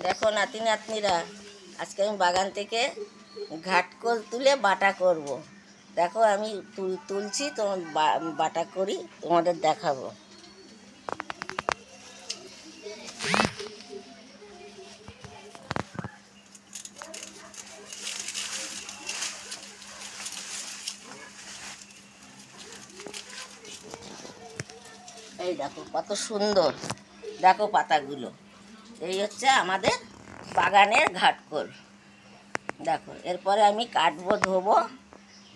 দেখো নাতি নাতনিরা, আজকে আমি বাগান থেকে ঘাটকোল তুলে বাটা করব। দেখো আমি তুলছি, তোমার বাটা করি, তোমাদের দেখাবো। এই দেখো কত সুন্দর, দেখো পাতাগুলো। এই হচ্ছে আমাদের বাগানের ঘাটকোল। দেখো এরপরে আমি কাটবো, ধোবো,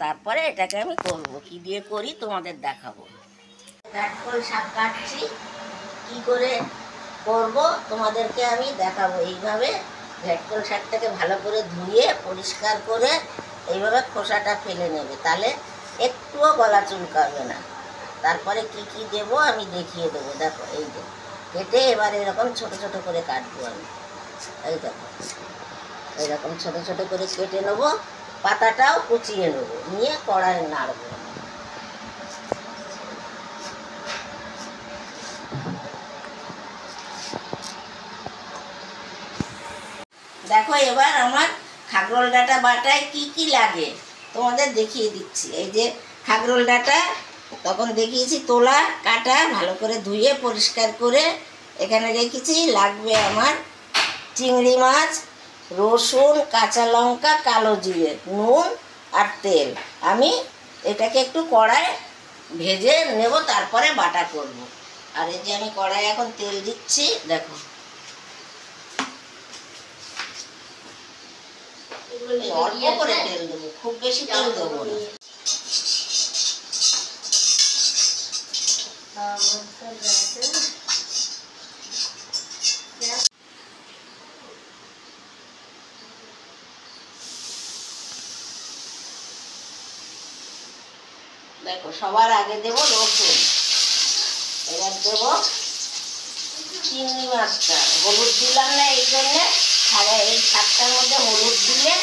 তারপরে এটাকে আমি করব। কি দিয়ে করি তোমাদের দেখাবো। ঘাটকোল শাক কাটছি, কি করে করব তোমাদেরকে আমি দেখাবো। এইভাবে ঘাটকোল শাকটাকে ভালো করে ধুয়ে পরিষ্কার করে এইভাবে খোসাটা ফেলে নেবে, তাহলে একটুও গলা চুলকাবে না। তারপরে কি কি দেবো আমি দেখিয়ে দেবো। দেখো এই যে কেটে এবার এরকম ছোট ছোট করে কাটবো আমি। এই দেখো এরকম ছোট ছোট করে কেটে নেবো, পাতাটাও কুচিয়ে নেবো, নিয়ে কড়াইয়ে নাড়বো। দেখো এবার আমার খাগরোল ডাঁটা বাটায় কি কি লাগে তোমাদের দেখিয়ে দিচ্ছি। এই যে খাগরোল ডাঁটা তখন দেখিয়েছি, তোলা, কাটা, ভালো করে ধুয়ে পরিষ্কার করে এখানে রেখেছি। লাগবে আমার চিংড়ি মাছ, রসুন, কাঁচা লঙ্কা, কালো জিরে, নুন আর তেল। আমি এটাকে একটু কড়াই ভেজে নেব, তারপরে বাটা করব। আর এই যে আমি কড়াই এখন তেল দিচ্ছি, দেখো অল্প করে তেল দেবো, খুব বেশি তেল দেবো না। দেখো সবার আগে দেব রসুন, এবার দেব চিংড়ি মাছটা। হলুদ দিলাম না এই জন্যে, এই শাকটার মধ্যে হলুদ দিলে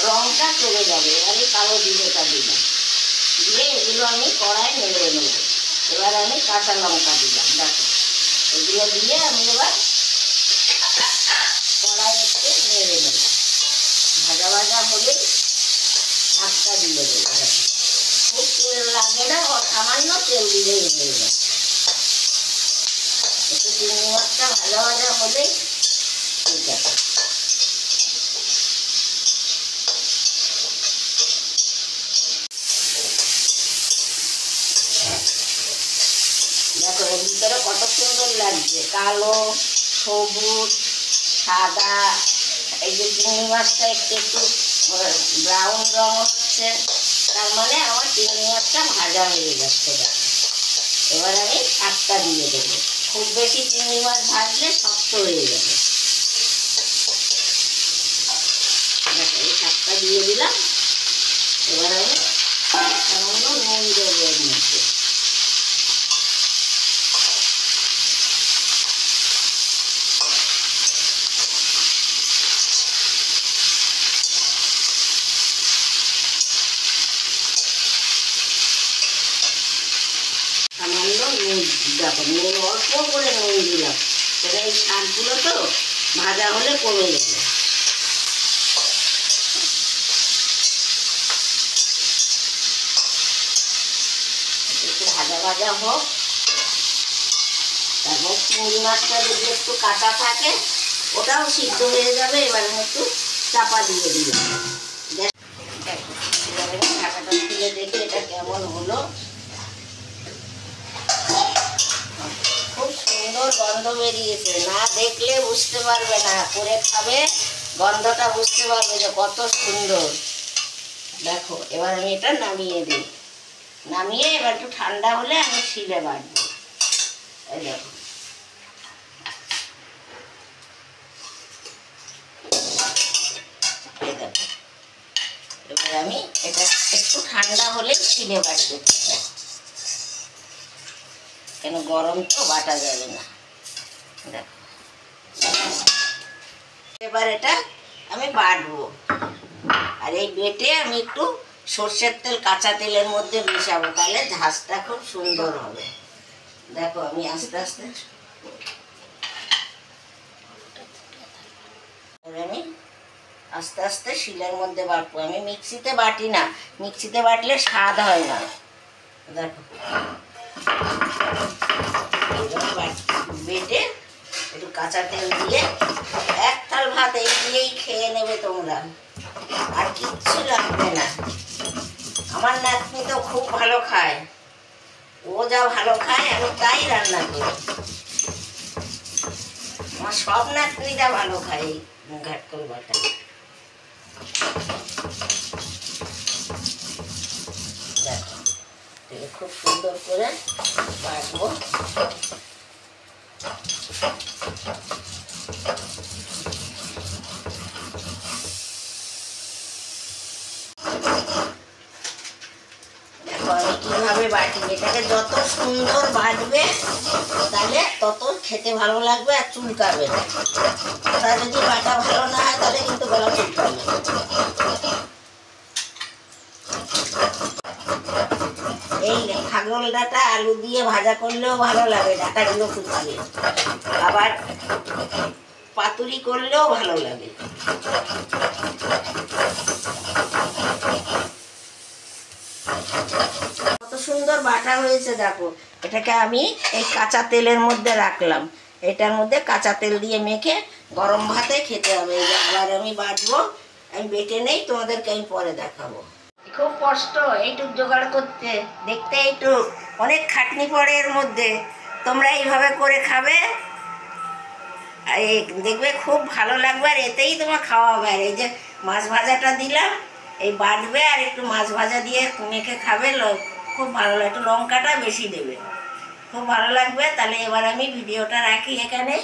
রঙটা চলে যাবে। এবার এই কালো জিরেটা দিলাম, দিয়ে এগুলো আমি কড়াই নেড়ে নেব। এবার আমি কাঁচা লঙ্কা দিলাম, দেখো এগুলো দিয়ে আমি এবার কড়াই একটু নেড়ে নেব। ভাজা ভাজা হলে শাকটা দিয়ে দেবো। খুব তেল লাগে না, সামান্য তেল দিলেই হয়ে যায়। একটু চিংড়ি মাছটা ভাজা ভাজা হলেই ঠিক আছে। দেখো এর ভিতরে কত সুন্দর লাগছে, কালো, সবুজ, সাদা। এই যে চিংড়ি মাছটা একটু একটু ব্রাউন রঙ হচ্ছে, তার মানে আমার চিংড়ি মাছটা ভাজা হয়ে যাচ্ছে। এবার আমি শাকটা দিয়ে দেবো। খুব বেশি চিংড়ি মাছ ভাজলে শক্ত হয়ে যাবে। এই শাকটা দিয়ে দিলাম। এবার আমি সামান্য নুন দেবো এর মধ্যে। সামান্য নুন, দেখো নুন অল্প করে নুন দিলাম, তাহলে এই শাকগুলো তো ভাজা হলে কমে যাবে। একটু ভাজা ভাজা হোক, তারপর চিংড়ি মাছটা যদি একটু কাঁচা থাকে ওটাও সিদ্ধ হয়ে যাবে। এবার আমি একটু চাপা দিয়ে দিলাম। দেখো এবারে ঢাকাটা খুলে দেখে এটা কেমন হলো। খুব সুন্দর গন্ধ বেরিয়েছে, না দেখলে বুঝতে পারবে না, করে খাবে গন্ধটা বুঝতে পারবে যে কত সুন্দর। দেখো এবার আমি এটা নামিয়ে দিই, নামিয়ে এবার একটু ঠান্ডা হলে আমি শিলে বাটবো। এই দেখো এই দেখো এবার আমি এটা একটু ঠান্ডা হলে শিলে বাটবো, কেন গরম তো বাটা যাবে না। দেখো এবার এটা আমি বাটবো, আর এই বেটে আমি একটু সর্ষের তেল, কাঁচা তেলের মধ্যে মিশাবো, তাহলে ঝাঁজটা খুব সুন্দর হবে। দেখো আমি আস্তে আস্তে আস্তে আস্তে শিলের মধ্যে বাটবো। আমি মিক্সিতে বাটি না, মিক্সিতে বাটলে স্বাদ হয় না। দেখো বেটে একটু কাঁচা তেল দিয়ে এক থাল ভাত এই দিয়েই খেয়ে নেবে তোমরা, আর কিচ্ছু লাগবে না। আমার নাতনি তো খুব ভালো খায়, ও যা ভালো খায় আমি তাই রান্না করি। আমার সব নাতনিরা ভালো খায় এই ঘাটকল বাটা। দেখো খুব সুন্দর করে বাটবো। কিভাবে বাটি, এটাকে যত সুন্দর বাটবে তাহলে তত খেতে ভালো লাগবে আর চুলকাবে না। ওটা যদি বাটা ভালো না হয় তাহলে কিন্তু গলা চুলকাবে। এই খাগল ডাঁটা আলু দিয়ে ভাজা করলেও ভালো লাগে, ডাঁটাগুলো কুচিয়ে, আবার পাতুরি করলেও ভালো লাগে। কত সুন্দর বাটা হয়েছে দেখো। এটাকে আমি এই কাঁচা তেলের মধ্যে রাখলাম, এটার মধ্যে কাঁচা তেল দিয়ে মেখে গরম ভাতে খেতে হবে। আবার আমি বাটবো, আমি বেটে নেই, তোমাদেরকে আমি পরে দেখাবো। খুব কষ্ট এইটুক জোগাড় করতে, দেখতে একটু অনেক খাটনি পড়ে এর মধ্যে। তোমরা এইভাবে করে খাবে, দেখবে খুব ভালো লাগবে, আর এতেই তোমার খাওয়া হবে। আর এই যে মাছ ভাজাটা দিলাম, এই বাটবে আর একটু মাছ ভাজা দিয়ে মেখে খাবে, খুব ভালো লাগে। একটু লঙ্কাটা বেশি দেবে, খুব ভালো লাগবে। তাহলে এবার আমি ভিডিওটা রাখি এখানেই।